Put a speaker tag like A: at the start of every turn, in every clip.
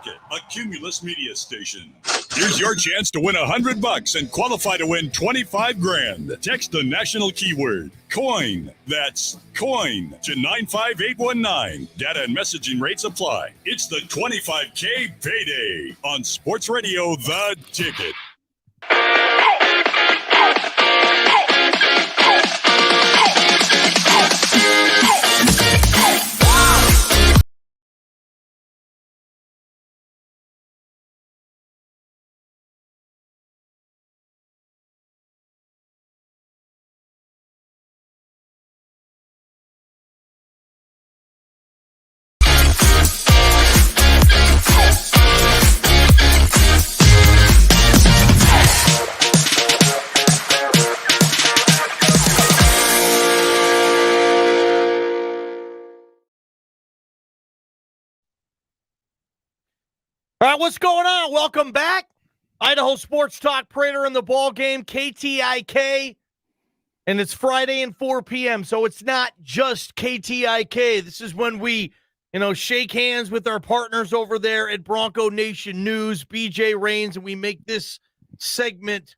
A: Ticket, a Cumulus media station. Here's your chance to win $100 and qualify to win 25 grand. Text the national keyword COIN. That's COIN to 95819. Data and messaging rates apply. It's the 25K payday on Sports Radio The Ticket.
B: All right, what's going on? Welcome back. Idaho Sports Talk, Prater in the Ballgame, KTIK. And it's Friday and 4 p.m., so it's not just KTIK. This is when we, shake hands with our partners over there at Bronco Nation News, BJ Rains, and we make this segment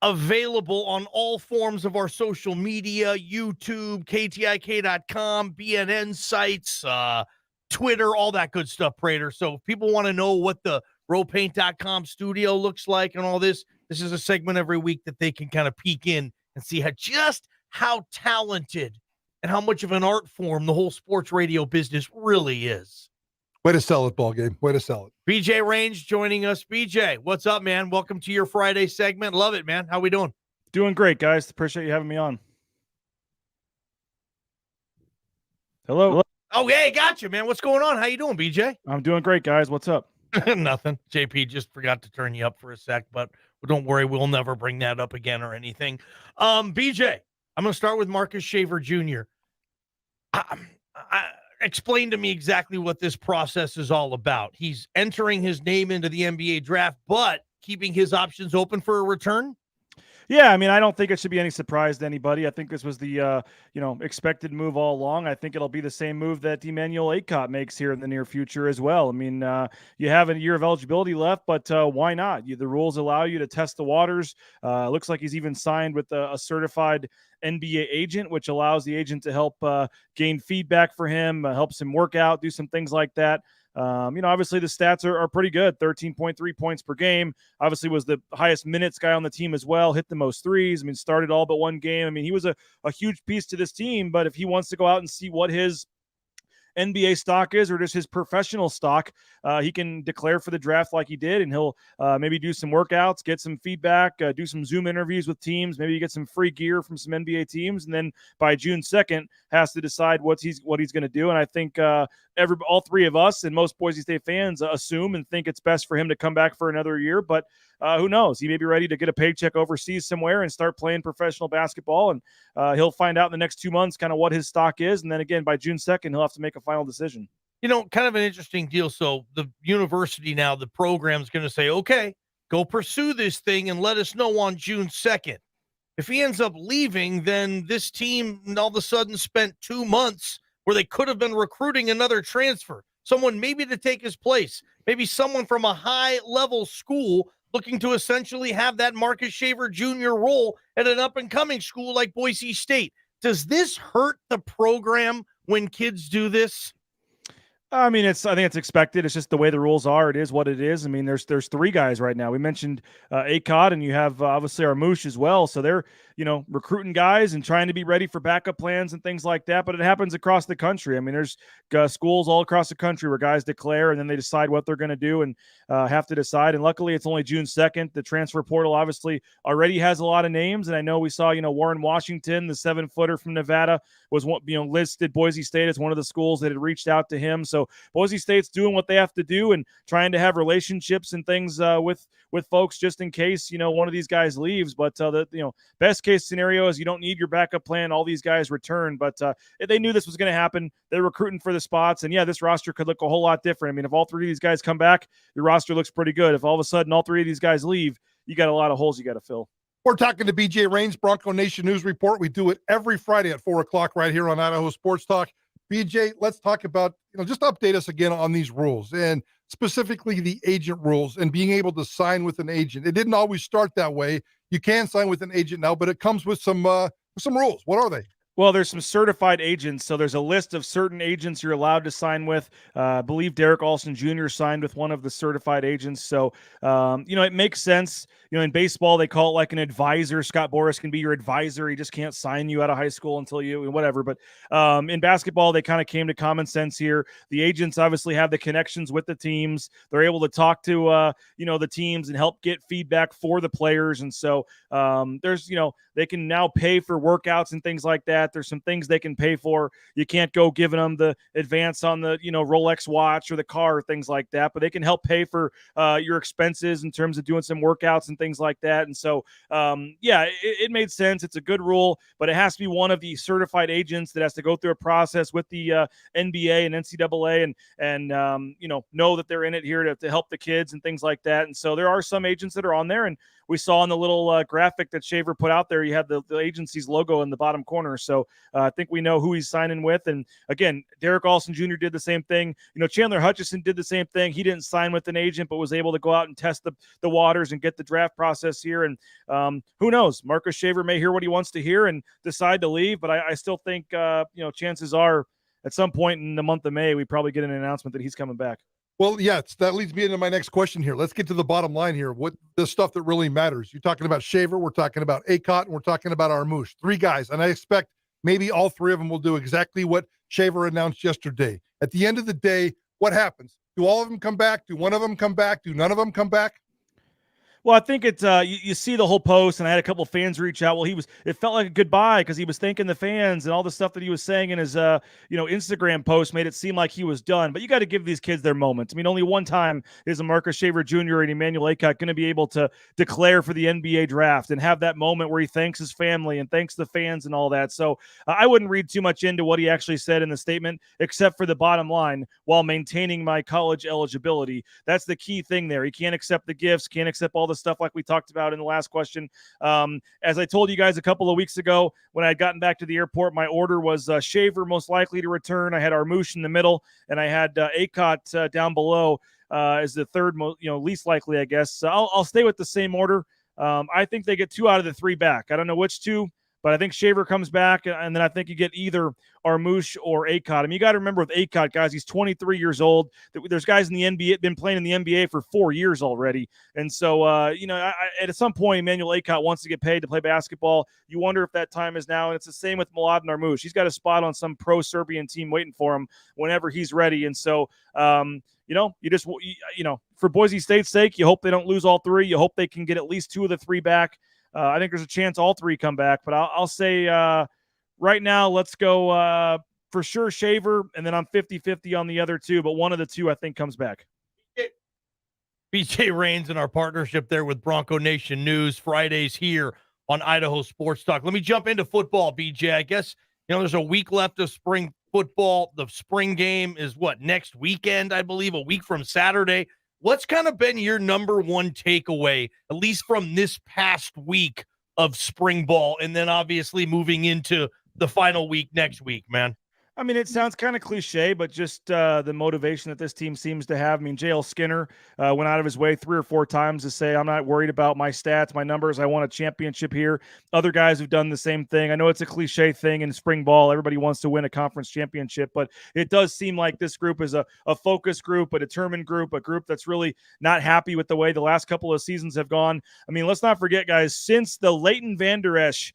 B: available on all forms of our social media, YouTube, KTIK.com, BNN sites, Twitter, all that good stuff, Prater. So if people want to know what the rowpaint.com studio looks like and all this is a segment every week that they can kind of peek in and see how talented and how much of an art form the whole sports radio business really is.
C: Way to sell it, Ballgame. Way to sell it.
B: BJ Range joining us. BJ, what's up, man? Welcome to your Friday segment. Love it, man. How we doing?
D: Doing great, guys. Appreciate you having me on. Hello.
B: Oh, hey, gotcha, man. What's going on? How you doing, BJ?
D: I'm doing great, guys. What's up?
B: Nothing. JP just forgot to turn you up for a sec, but don't worry, we'll never bring that up again or anything. BJ, I'm going to start with Marcus Shaver Jr. Explain to me exactly what this process is all about. He's entering his name into the NBA draft, but keeping his options open for a return?
D: Yeah, I mean, I don't think it should be any surprise to anybody. I think this was the, expected move all along. I think it'll be the same move that Emmanuel Aycott makes here in the near future as well. I mean, you have a year of eligibility left, but why not? The rules allow you to test the waters. Looks like he's even signed with a certified NBA agent, which allows the agent to help gain feedback for him, helps him work out, do some things like that. Obviously the stats are pretty good. 13.3 points per game. Obviously was the highest minutes guy on the team as well. Hit the most threes. I mean, started all but one game. I mean, he was a huge piece to this team, but if he wants to go out and see what his NBA stock is or just his professional stock, he can declare for the draft like he did, and he'll maybe do some workouts, get some feedback, do some Zoom interviews with teams, maybe get some free gear from some NBA teams, and then by June 2nd has to decide what he's going to do. And I think all three of us and most Boise State fans assume and think it's best for him to come back for another year, but who knows? He may be ready to get a paycheck overseas somewhere and start playing professional basketball, and he'll find out in the next 2 months kind of what his stock is, and then again by June 2nd he'll have to make a final decision.
B: Kind of an interesting deal. So the university now, the program's going to say, okay, go pursue this thing and let us know on June 2nd. If he ends up leaving, then this team all of a sudden spent 2 months where they could have been recruiting another transfer, someone maybe to take his place, maybe someone from a high-level school looking to essentially have that Marcus Shaver Jr. role at an up-and-coming school like Boise State. Does this hurt the program when kids do this?
D: I mean, I think it's expected. It's just the way the rules are. It is what it is. I mean, there's three guys right now. We mentioned Aycott, and you have obviously Armouche as well. So they're, recruiting guys and trying to be ready for backup plans and things like that. But it happens across the country. I mean, there's schools all across the country where guys declare and then they decide what they're going to do and have to decide. And luckily, it's only June 2nd. The transfer portal obviously already has a lot of names. And I know we saw, Warren Washington, the 7-footer from Nevada, was listed Boise State as one of the schools that had reached out to him. So Boise State's doing what they have to do and trying to have relationships and things with folks just in case, one of these guys leaves. But the best case scenario is you don't need your backup plan. All these guys return, but they knew this was going to happen. They're recruiting for the spots, and yeah, this roster could look a whole lot different. I mean, if all three of these guys come back, your roster looks pretty good. If all of a sudden all three of these guys leave, you got a lot of holes you got to fill.
C: We're talking to BJ Rains, Bronco Nation News Report. We do it every Friday at 4 o'clock right here on Idaho Sports Talk. BJ, let's talk about just update us again on these rules and specifically the agent rules and being able to sign with an agent. It didn't always start that way. You can sign with an agent now, but it comes with some rules. What are they?
D: Well, there's some certified agents. So there's a list of certain agents you're allowed to sign with. I believe Derek Olsen Jr. signed with one of the certified agents. So, it makes sense. In baseball, they call it like an advisor. Scott Boras can be your advisor. He just can't sign you out of high school until you, whatever. But in basketball, they kind of came to common sense here. The agents obviously have the connections with the teams. They're able to talk to, the teams and help get feedback for the players. And so there's, they can now pay for workouts and things like that. There's some things they can pay for. You can't go giving them the advance on the, Rolex watch or the car or things like that, but they can help pay for your expenses in terms of doing some workouts and things like that. And so, it made sense. It's a good rule, but it has to be one of the certified agents that has to go through a process with the NBA and NCAA and know that they're in it here to help the kids and things like that. And so there are some agents that are on there, and we saw in the little graphic that Shaver put out there, you had the agency's logo in the bottom corner. So I think we know who he's signing with. And again, Derek Olsen Jr. did the same thing. Chandler Hutchison did the same thing. He didn't sign with an agent, but was able to go out and test the waters and get the draft process here. And who knows? Marcus Shaver may hear what he wants to hear and decide to leave. But I still think, chances are at some point in the month of May, we probably get an announcement that he's coming back.
C: Well, yeah, that leads me into my next question here. Let's get to the bottom line here. What the stuff that really matters. You're talking about Shaver, we're talking about Akot, and we're talking about Armouche. 3 guys, and I expect maybe all 3 of them will do exactly what Shaver announced yesterday. At the end of the day, what happens? Do all of them come back? Do one of them come back? Do none of them come back?
D: Well, I think it's you see the whole post, and I had a couple of fans reach out. Well, it felt like a goodbye because he was thanking the fans, and all the stuff that he was saying in his Instagram post made it seem like he was done. But you got to give these kids their moments. I mean, only one time is a Marcus Shaver Jr. and Emmanuel Akot going to be able to declare for the NBA draft and have that moment where he thanks his family and thanks the fans and all that. So I wouldn't read too much into what he actually said in the statement, except for the bottom line, while maintaining my college eligibility. That's the key thing there. He can't accept the gifts, can't accept all the stuff like we talked about in the last question. As I told you guys a couple of weeks ago, when I had gotten back to the airport, my order was Shaver most likely to return. I had Armouche in the middle, and I had Akot down below as the third, least likely, I guess. So I'll stay with the same order. I think they get 2 out of the 3 back. I don't know which 2, but I think Shaver comes back, and then I think you get either Armouche or Akot. I mean, you got to remember with Akot, guys, he's 23 years old. There's guys in the NBA been playing in the NBA for 4 years already, and so at some point, Emmanuel Akot wants to get paid to play basketball. You wonder if that time is now, and it's the same with Mladen Armouche. He's got a spot on some pro-Serbian team waiting for him whenever he's ready, and so. For Boise State's sake, you hope they don't lose all 3. You hope they can get at least 2 of the 3 back. I think there's a chance all 3 come back, but I'll say right now, let's go for sure Shaver, and then I'm 50-50 on the other 2, but one of the 2 I think comes back.
B: BJ Rains and our partnership there with Bronco Nation News, Fridays here on Idaho Sports Talk. Let me jump into football, BJ. I guess, there's a week left of spring football. The spring game is next weekend, I believe, a week from Saturday. What's kind of been your number one takeaway, at least from this past week of spring ball, and then obviously moving into the final week next week, man?
D: I mean, it sounds kind of cliche, but just the motivation that this team seems to have. I mean, J.L. Skinner went out of his way 3 or 4 times to say, I'm not worried about my stats, my numbers. I want a championship here. Other guys have done the same thing. I know it's a cliche thing in spring ball. Everybody wants to win a conference championship, but it does seem like this group is a focused group, a determined group, a group that's really not happy with the way the last couple of seasons have gone. I mean, let's not forget, guys, since the Leighton Vander Esch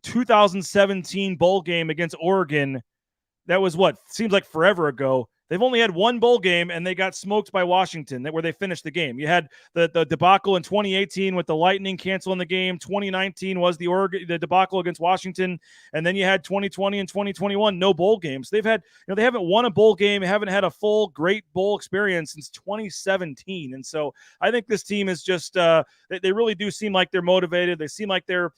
D: 2017 bowl game against Oregon, that was seems like forever ago. They've only had 1 bowl game, and they got smoked by Washington, where they finished the game. You had the debacle in 2018 with the Lightning canceling the game. 2019 was the debacle against Washington, and then you had 2020 and 2021 no bowl games. They've had, they haven't won a bowl game, haven't had a full great bowl experience since 2017, and so I think this team is just they really do seem like they're motivated. They seem like they're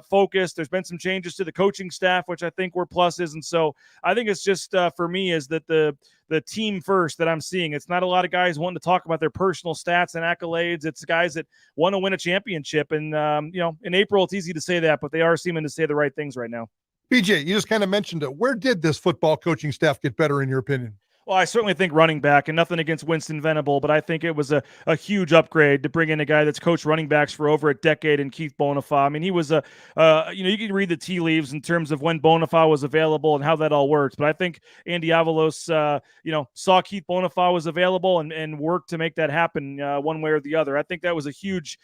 D: focused. There's been some changes to the coaching staff, which I think were pluses, and so I think it's just for me is that the team first that I'm seeing. It's not a lot of guys wanting to talk about their personal stats and accolades. It's guys that want to win a championship. And, in April, it's easy to say that, but they are seeming to say the right things right now.
C: BJ, you just kind of mentioned it. Where did this football coaching staff get better, in your opinion?
D: Well, I certainly think running back, and nothing against Winston Venable, but I think it was a huge upgrade to bring in a guy that's coached running backs for over a decade in Keith Bonifa. I mean, he was you can read the tea leaves in terms of when Bonifa was available and how that all works. But I think Andy Avalos, saw Keith Bonifa was available and worked to make that happen one way or the other. I think that was a huge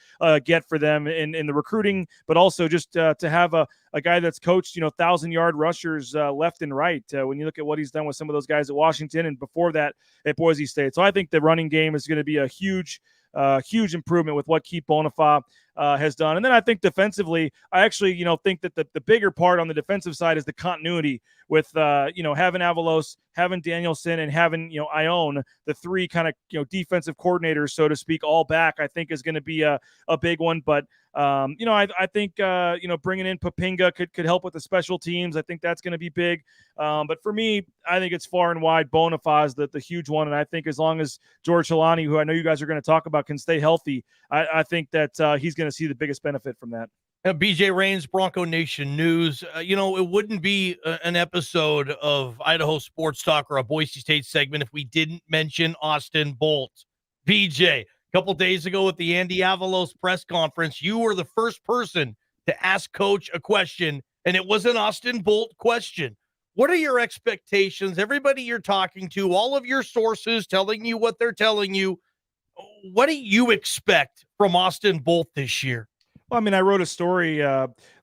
D: get for them in the recruiting, but also just to have a guy that's coached, 1,000-yard rushers left and right. When you look at what he's done with some of those guys at Washington and before that at Boise State. So I think the running game is going to be a huge improvement with what Keith Bonifa has done. And then I think defensively, I actually, think that the bigger part on the defensive side is the continuity with, having Avalos, having Danielson, and having, Ione, the three kind of, defensive coordinators, so to speak, all back, I think is going to be a big one. But, I think, bringing in Papinga could help with the special teams. I think that's going to be big. But for me, I think it's far and wide Bonifa is the huge one. And I think as long as George Halani, who I know you guys are going to talk about, can stay healthy, I think that he's going to see the biggest benefit from that.
B: BJ Rains, Bronco Nation News. It wouldn't be an episode of Idaho Sports Talk or a Boise State segment if we didn't mention Austin Bolt. BJ, a couple days ago at the Andy Avalos press conference, you were the first person to ask Coach a question, and it was an Austin Bolt question. What are your expectations? Everybody you're talking to, all of your sources telling you what they're telling you, what do you expect from Austin Bolt this year?
D: Well, I mean, I wrote a story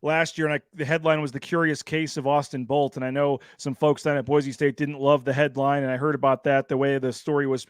D: last year, and the headline was "The Curious Case of Austin Bolt." And I know some folks down at Boise State didn't love the headline, and I heard about that, the way the story was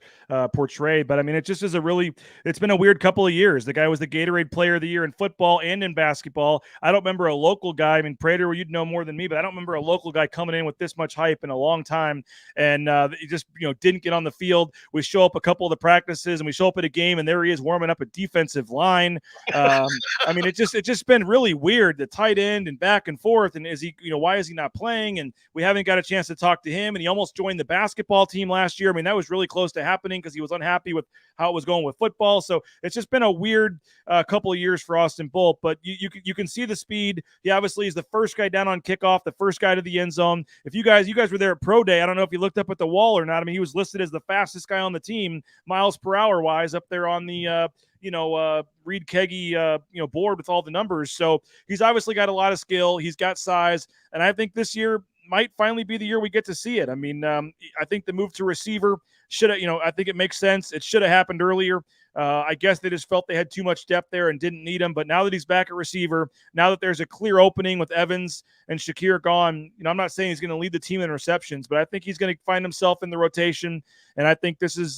D: portrayed. But I mean, it just is it's been a weird couple of years. The guy was the Gatorade Player of the Year in football and in basketball. I don't remember a local guy. I mean, Prater, you'd know more than me, but I don't remember a local guy coming in with this much hype in a long time. And he just, didn't get on the field. We show up a couple of the practices, and we show up at a game, and there he is warming up a defensive line. I mean, it's just been really weird, the tight end and back and forth. And is he, why is he not playing? And we haven't got a chance to talk to him. And he almost joined the basketball team last year. I mean, that was really close to happening because he was unhappy with how it was going with football. So it's just been a weird couple of years for Austin Bolt. But you can see the speed. He obviously is the first guy down on kickoff, the first guy to the end zone. If you guys were there at Pro Day, I don't know if you looked up at the wall or not. I mean, he was listed as the fastest guy on the team, miles per hour wise, up there on the Reed Keggy, board with all the numbers. So he's obviously got a lot of skill. He's got size. And I think this year might finally be the year we get to see it. I mean, I think the move to receiver should have, I think it makes sense. It should have happened earlier. I guess they just felt they had too much depth there and didn't need him. But now that he's back at receiver, now that there's a clear opening with Evans and Shakir gone, I'm not saying he's going to lead the team in receptions, but I think he's going to find himself in the rotation. And I think this is,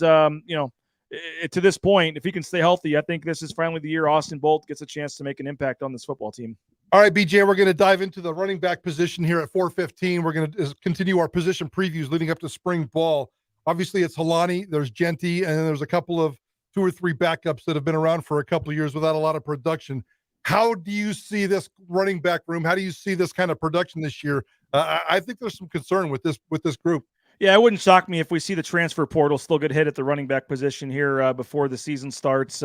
D: to this point, if he can stay healthy, I think this is finally the year Austin Bolt gets a chance to make an impact on this football team.
C: All right, BJ, we're going to dive into the running back position here at 4:15. We're going to continue our position previews leading up to spring ball. Obviously, it's Halani, there's Genty, and then there's a couple of 2 or 3 backups that have been around for a couple of years without a lot of production. How do you see this running back room? How do you see this kind of production this year? I think there's some concern with this group.
D: Yeah, it wouldn't shock me if we see the transfer portal still get hit at the running back position here before the season starts.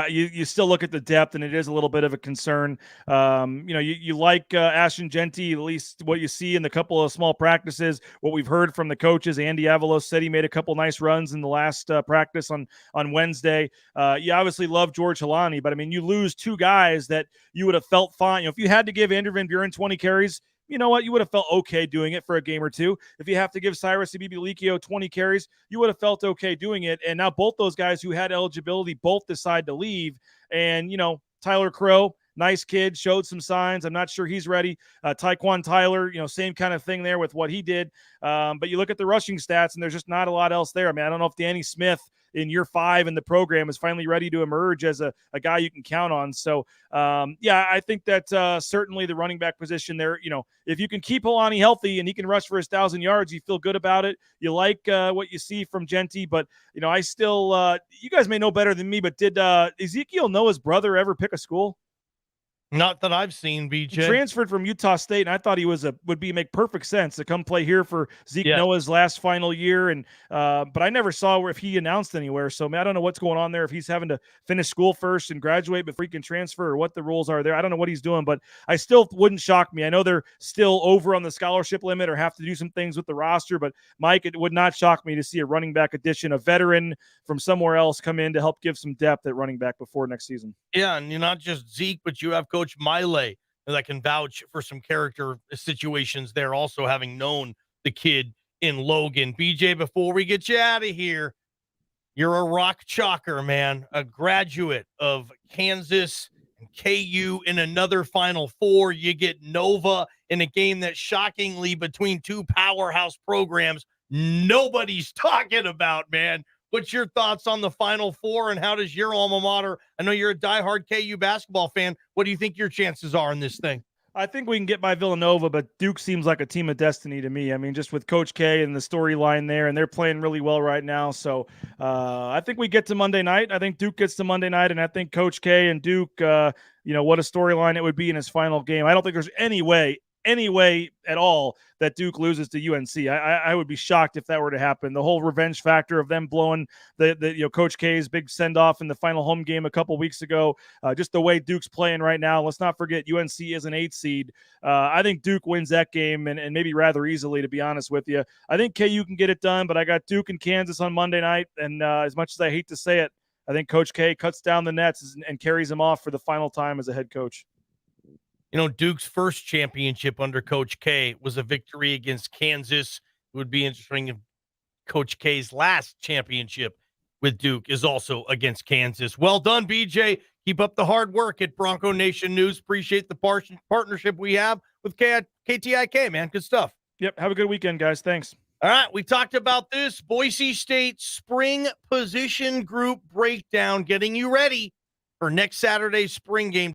D: You still look at the depth, and it is a little bit of a concern. You like Ashton Genty, at least what you see in the couple of small practices, what we've heard from the coaches. Andy Avalos said he made a couple nice runs in the last practice on Wednesday. You obviously love George Halani, but I mean, you lose 2 guys that you would have felt fine. If you had to give Andrew Van Buren 20 carries, you know what? You would have felt okay doing it for a game or 2. If you have to give Cyrus Abibilikio 20 carries, you would have felt okay doing it. And now both those guys who had eligibility both decide to leave. And, Tyler Crow, nice kid, showed some signs. I'm not sure he's ready. Tyquan Tyler, same kind of thing there with what he did. But you look at the rushing stats, and there's just not a lot else there. I mean, I don't know if Danny Smith in year 5 in the program is finally ready to emerge as a guy you can count on. So, I think that certainly the running back position there, if you can keep Halani healthy and he can rush for his 1,000 yards, you feel good about it. You like what you see from Genty, but, I still you guys may know better than me, but did Ezekiel Noah's brother ever pick a school?
B: Not that I've seen,
D: He
B: BJ.
D: transferred from Utah State, and I thought he was make perfect sense to come play here for Zeke
B: Yes.
D: Noah's last final year. And but I never saw if he announced anywhere. So man, I don't know what's going on there. If he's having to finish school first and graduate before he can transfer, or what the rules are there. I don't know what he's doing, but I still wouldn't shock me. I know they're still over on the scholarship limit or have to do some things with the roster, but Mike, it would not shock me to see a running back addition, a veteran from somewhere else, come in to help give some depth at running back before next season.
B: Yeah, and you're not just Zeke, but you have Coach Miley that can vouch for some character situations there, also having known the kid in Logan. BJ, before we get you out of here, you're a rock chalker, man, a graduate of Kansas and KU in another Final Four. You get Nova in a game that shockingly between two powerhouse programs nobody's talking about, man. What's your thoughts on the Final Four, and how does your alma mater? I know you're a diehard KU basketball fan. What do you think your chances are in this thing?
D: I think we can get by Villanova, but Duke seems like a team of destiny to me. I mean, just with Coach K and the storyline there, and they're playing really well right now. So I think we get to Monday night. I think Duke gets to Monday night, and I think Coach K and Duke, what a storyline it would be in his final game. I don't think there's any way at all that Duke loses to UNC. I would be shocked if that were to happen. The whole revenge factor of them blowing the Coach K's big send off in the final home game a couple weeks ago, just the way Duke's playing right now. Let's not forget UNC is an 8 seed. I think Duke wins that game, and maybe rather easily, to be honest with you. I think KU can get it done, but I got Duke and Kansas on Monday night, and as much as I hate to say it, I think Coach K cuts down the nets and carries them off for the final time as a head coach.
B: You know, Duke's first championship under Coach K was a victory against Kansas. It would be interesting if Coach K's last championship with Duke is also against Kansas. Well done, BJ. Keep up the hard work at Bronco Nation News. Appreciate the partnership we have with KTIK, man. Good stuff.
D: Yep. Have a good weekend, guys. Thanks.
B: All right. We talked about this Boise State spring position group breakdown, getting you ready for next Saturday's spring game.